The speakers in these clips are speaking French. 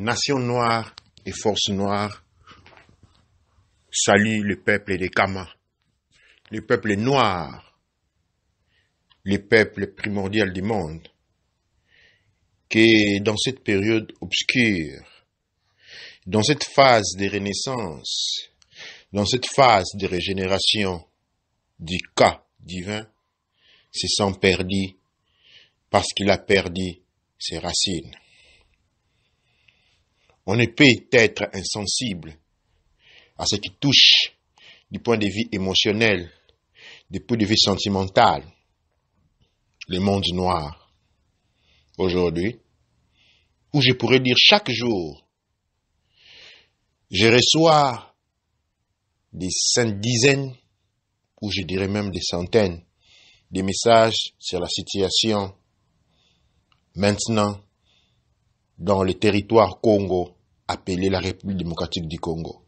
Nation noire et force noire saluent le peuple des Kamas, le peuple noir, le peuple primordial du monde, qui dans cette période obscure, dans cette phase de renaissance, dans cette phase de régénération du cas divin, se sent perdu parce qu'il a perdu ses racines. On ne peut être insensible à ce qui touche du point de vue émotionnel, du point de vue sentimental, le monde noir. Aujourd'hui, où je pourrais dire chaque jour, je reçois des dizaines, ou je dirais même des centaines, de messages sur la situation maintenant dans le territoire Congo, appelé la République démocratique du Congo.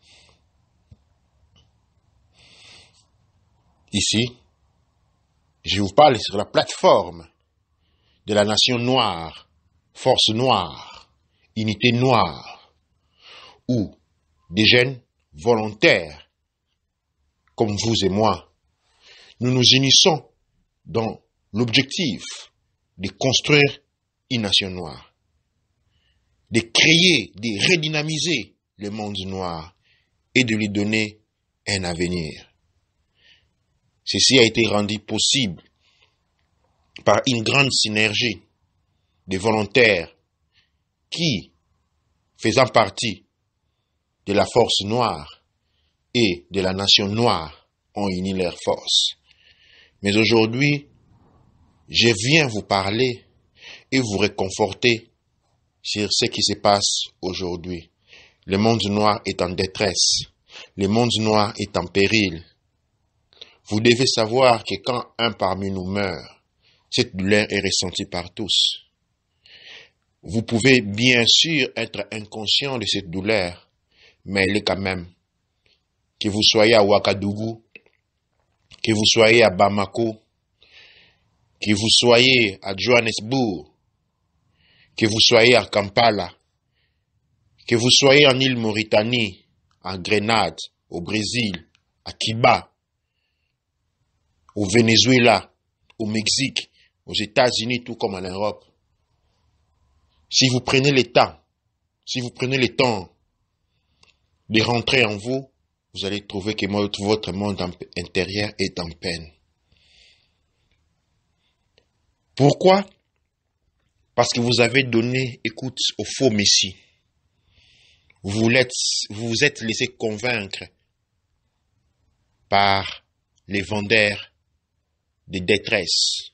Ici, je vous parle sur la plateforme de la nation noire, force noire, unité noire, où des jeunes volontaires, comme vous et moi, nous nous unissons dans l'objectif de construire une nation noire, de créer, de redynamiser le monde noir et de lui donner un avenir. Ceci a été rendu possible par une grande synergie de volontaires qui, faisant partie de la force noire et de la nation noire, ont uni leurs forces. Mais aujourd'hui, je viens vous parler et vous réconforter sur ce qui se passe aujourd'hui. Le monde noir est en détresse. Le monde noir est en péril. Vous devez savoir que quand un parmi nous meurt, cette douleur est ressentie par tous. Vous pouvez bien sûr être inconscient de cette douleur, mais elle est quand même. Que vous soyez à Ouagadougou, que vous soyez à Bamako, que vous soyez à Johannesburg, que vous soyez à Kampala, que vous soyez en île Mauritanie, en Grenade, au Brésil, à Cuba, au Venezuela, au Mexique, aux États-Unis, tout comme en Europe. Si vous prenez le temps de rentrer en vous, vous allez trouver que votre monde intérieur est en peine. Pourquoi? Parce que vous avez donné écoute au faux messie. Vous vous êtes laissé convaincre par les vendeurs de détresse.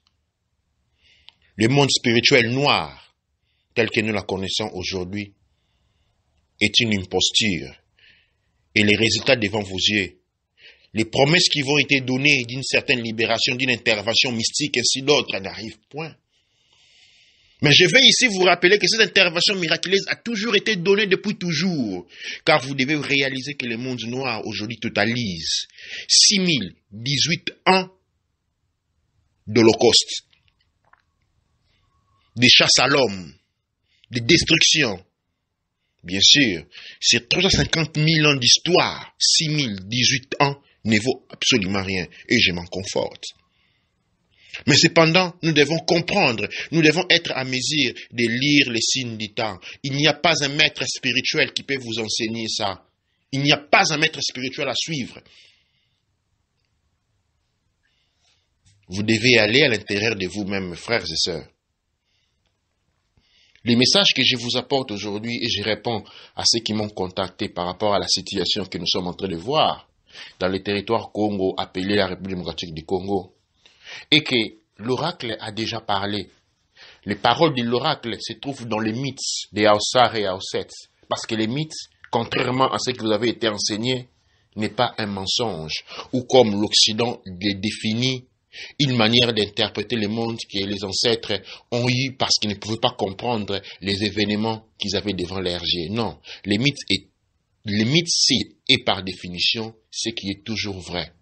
Le monde spirituel noir, tel que nous la connaissons aujourd'hui, est une imposture. Et les résultats devant vos yeux, les promesses qui vont être données d'une certaine libération, d'une intervention mystique, ainsi d'autres, n'arrivent point. Mais je vais ici vous rappeler que cette intervention miraculeuse a toujours été donnée depuis toujours. Car vous devez réaliser que le monde noir aujourd'hui totalise 6018 ans d'Holocauste, de chasse à l'homme, de destruction. Bien sûr, sur 350 000 ans d'histoire, 6018 ans ne vaut absolument rien. Et je m'en conforte. Mais cependant, nous devons comprendre, nous devons être à mesure de lire les signes du temps. Il n'y a pas un maître spirituel qui peut vous enseigner ça. Il n'y a pas un maître spirituel à suivre. Vous devez aller à l'intérieur de vous-même, frères et sœurs. Les messages que je vous apporte aujourd'hui, et je réponds à ceux qui m'ont contacté par rapport à la situation que nous sommes en train de voir dans le territoire Congo, appelé la République démocratique du Congo, et que l'oracle a déjà parlé. Les paroles de l'oracle se trouvent dans les mythes des Haoussar et Haousset, parce que les mythes, contrairement à ce que vous avez été enseigné, n'est pas un mensonge, ou comme l'Occident les définit, une manière d'interpréter le monde que les ancêtres ont eu parce qu'ils ne pouvaient pas comprendre les événements qu'ils avaient devant leurs yeux. Non, les mythes, c'est par définition ce qui est toujours vrai.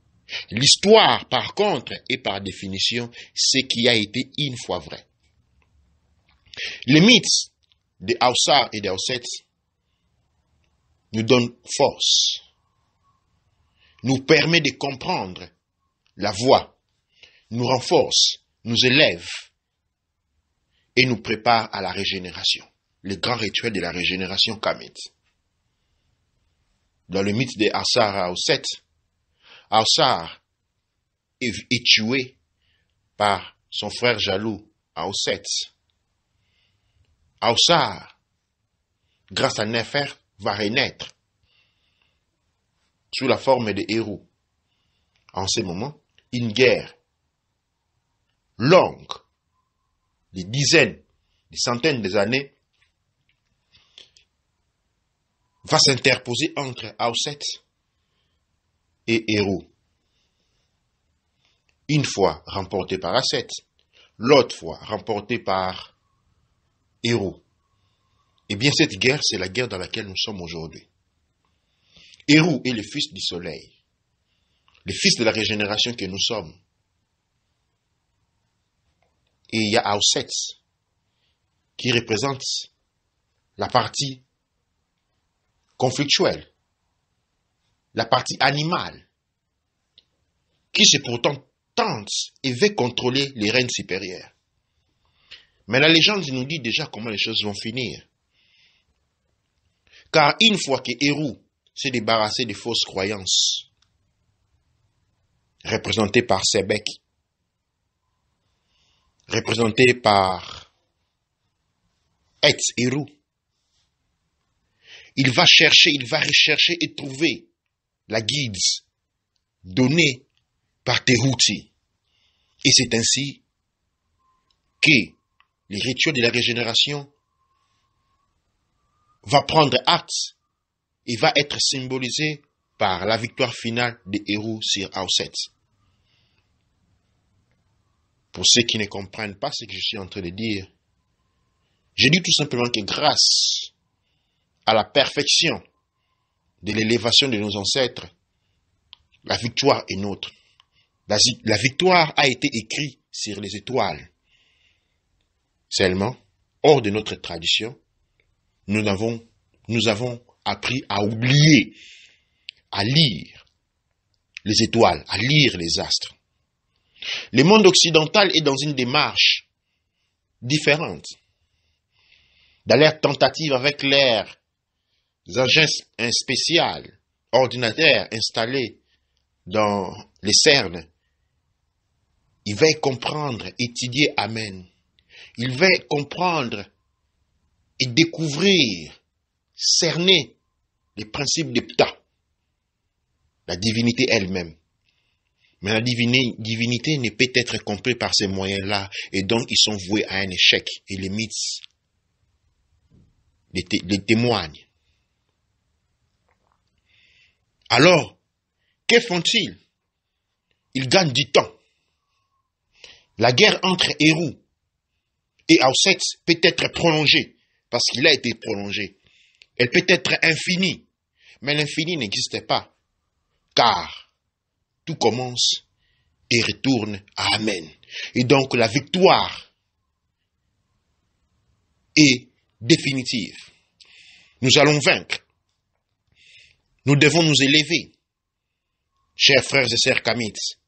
L'histoire, par contre, est par définition ce qui a été une fois vrai. Les mythes des Haoussar et des Haousset nous donne force, nous permet de comprendre la voie, nous renforce, nous élève et nous prépare à la régénération. Le grand rituel de la régénération kamite. Dans le mythe de Ausar à Auset, Ausar est tué par son frère jaloux Auset. Ausar, grâce à Néfer, va renaître sous la forme de héros. En ce moment, une guerre longue, des dizaines, des centaines d'années, va s'interposer entre Auset et Héros. Une fois remporté par Auset, l'autre fois remporté par Héros. Eh bien, cette guerre, c'est la guerre dans laquelle nous sommes aujourd'hui. Héros est le fils du soleil, le fils de la régénération que nous sommes. Et il y a Auset qui représente la partie conflictuelle, la partie animale, qui se pourtant tente et veut contrôler les règnes supérieurs. Mais la légende nous dit déjà comment les choses vont finir. Car une fois que Héros s'est débarrassé des fausses croyances, représentées par Sebek, représentées par Héros, il va rechercher et trouver la guide donnée par Tehuti. Et c'est ainsi que les rituels de la régénération va prendre acte et va être symbolisé par la victoire finale des héros sur Auset. Pour ceux qui ne comprennent pas ce que je suis en train de dire, je dis tout simplement que grâce à la perfection de l'élévation de nos ancêtres, la victoire est nôtre. La victoire a été écrite sur les étoiles. Seulement, hors de notre tradition, nous avons appris à oublier, à lire les étoiles, à lire les astres. Le monde occidental est dans une démarche différente. Dans leur tentative avec leurs engins spéciaux, ordinateurs installés dans les cernes, il va comprendre, étudier Amen. Il va comprendre et découvrir, cerner les principes de Ptah, la divinité elle-même. Mais la divinité ne peut être comprise par ces moyens-là, et donc ils sont voués à un échec, et les mythes les témoignent. Alors, que font-ils? Ils gagnent du temps. La guerre entre Héros et Auset peut être prolongée, parce qu'il a été prolongé. Elle peut être infinie, mais l'infini n'existe pas, car tout commence et retourne à Amen. Et donc la victoire est définitive. Nous allons vaincre. Nous devons nous élever, chers frères et sœurs kamites,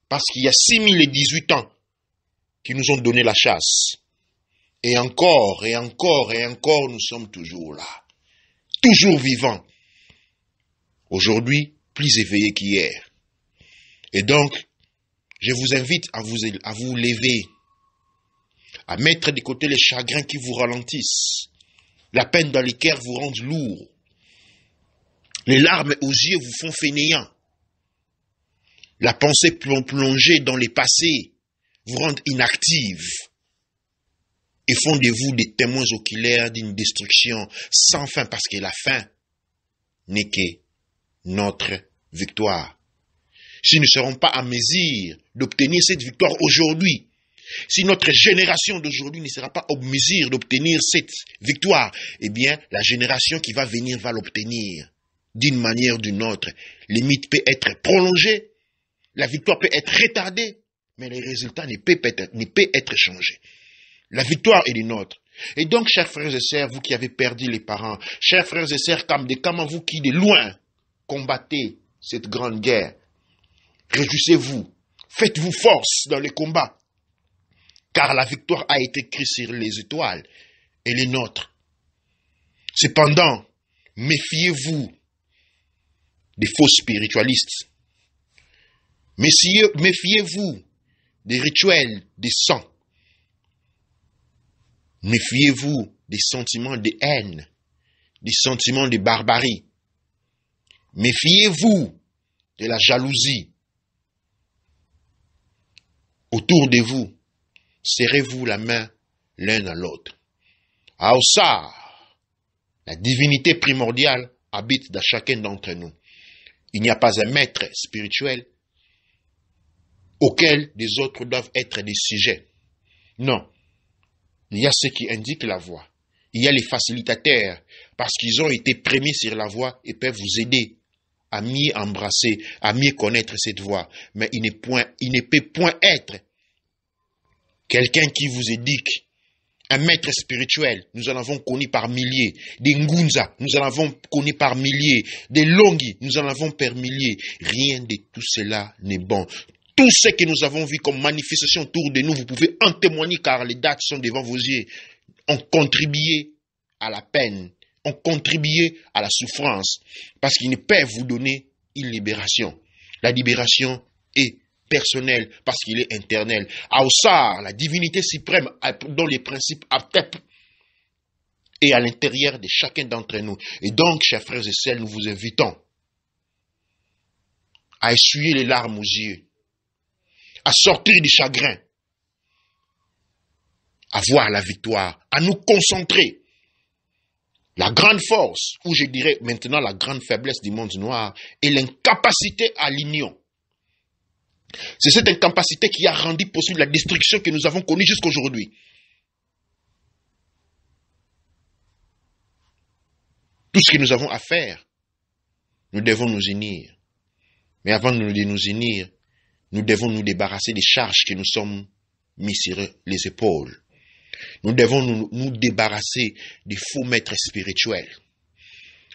parce qu'il y a 6018 ans qui nous ont donné la chasse. Et encore, et encore, et encore, nous sommes toujours là. Toujours vivants. Aujourd'hui, plus éveillés qu'hier. Et donc, je vous invite à vous lever, à mettre de côté les chagrins qui vous ralentissent, la peine dans les cœurs vous rend lourd, les larmes aux yeux vous font fainéant, la pensée plongée dans les passés vous rend inactive et font de vous des témoins oculaires d'une destruction sans fin, parce que la fin n'est que notre victoire. Si nous ne serons pas en mesure d'obtenir cette victoire aujourd'hui, si notre génération d'aujourd'hui ne sera pas en mesure d'obtenir cette victoire, eh bien, la génération qui va venir va l'obtenir d'une manière ou d'une autre. Les mythes peuvent être prolongés, la victoire peut être retardée, mais les résultats ne peuvent être changés. La victoire est du nôtre. Et donc, chers frères et sœurs, vous qui avez perdu les parents, chers frères et sœurs, comment vous qui de loin combattez cette grande guerre, réjouissez-vous, faites-vous force dans les combats, car la victoire a été écrite sur les étoiles et les nôtres. Cependant, méfiez-vous des faux spiritualistes. Méfiez-vous des rituels, des sangs. Méfiez-vous des sentiments de haine, des sentiments de barbarie. Méfiez-vous de la jalousie. Autour de vous, serrez-vous la main l'un à l'autre. Aoussar, la divinité primordiale habite dans chacun d'entre nous. Il n'y a pas un maître spirituel auquel les autres doivent être des sujets. Non. Il y a ceux qui indiquent la voie. Il y a les facilitateurs, parce qu'ils ont été premiers sur la voie et peuvent vous aider à mieux embrasser, à mieux connaître cette voie. Mais il ne peut point être quelqu'un qui vous indique un maître spirituel. Nous en avons connu par milliers. Des Ngunza, nous en avons connu par milliers. Des Longi, nous en avons par milliers. Rien de tout cela n'est bon. Tout ce que nous avons vu comme manifestation autour de nous, vous pouvez en témoigner car les dates sont devant vos yeux, ont contribué à la peine, ont contribué à la souffrance, parce qu'ils ne peuvent vous donner une libération. La libération est personnelle parce qu'il est internel. Aoussar, la divinité suprême dont les principes Aptep est à l'intérieur de chacun d'entre nous. Et donc, chers frères et sœurs, nous vous invitons à essuyer les larmes aux yeux, à sortir du chagrin, à voir la victoire, à nous concentrer. La grande force, ou je dirais maintenant la grande faiblesse du monde noir, est l'incapacité à l'union. C'est cette incapacité qui a rendu possible la destruction que nous avons connue jusqu'aujourd'hui. Tout ce que nous avons à faire, nous devons nous unir. Mais avant de nous unir, nous devons nous débarrasser des charges que nous sommes mis sur les épaules. Nous devons nous débarrasser des faux maîtres spirituels.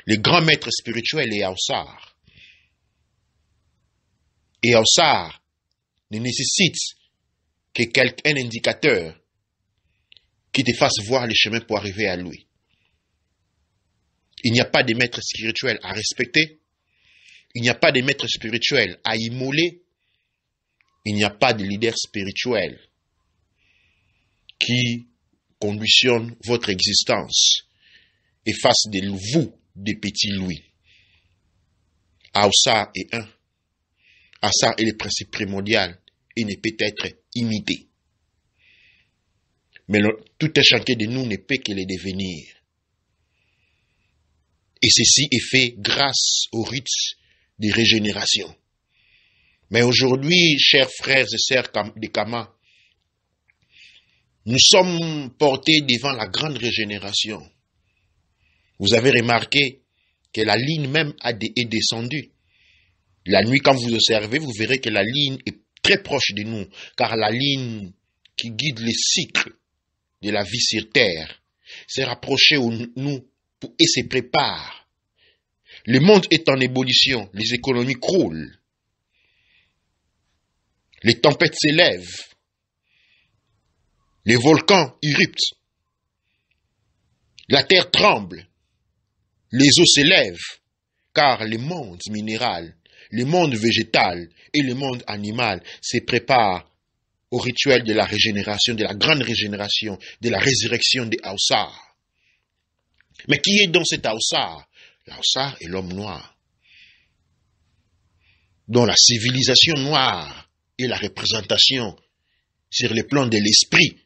Le grand maître spirituel est Aoussar. Et Aoussar ne nécessite qu'un indicateur qui te fasse voir le chemin pour arriver à lui. Il n'y a pas de maître spirituel à respecter. Il n'y a pas de maître spirituel à immoler. Il n'y a pas de leader spirituel qui conditionne votre existence et fasse de vous des petits louis. Aoussar est un. Aoussar est le principe primordial et ne peut être imité. Mais tout un chacun de nous ne peut que le devenir. Et ceci est fait grâce au rite de régénération. Mais aujourd'hui, chers frères et sœurs de Kama, nous sommes portés devant la grande régénération. Vous avez remarqué que la ligne même est descendue. La nuit, quand vous observez, vous verrez que la ligne est très proche de nous, car la ligne qui guide le cycle de la vie sur Terre s'est rapprochée de nous et se prépare. Le monde est en ébullition, les économies croulent. Les tempêtes s'élèvent. Les volcans éruptent. La terre tremble. Les eaux s'élèvent. Car le monde minéral, le monde végétal et le monde animal se préparent au rituel de la régénération, de la grande régénération, de la résurrection de Aoussar. Mais qui est donc cet Aoussar? L'Aoussar est l'homme noir, dont la civilisation noire est la représentation sur le plan de l'esprit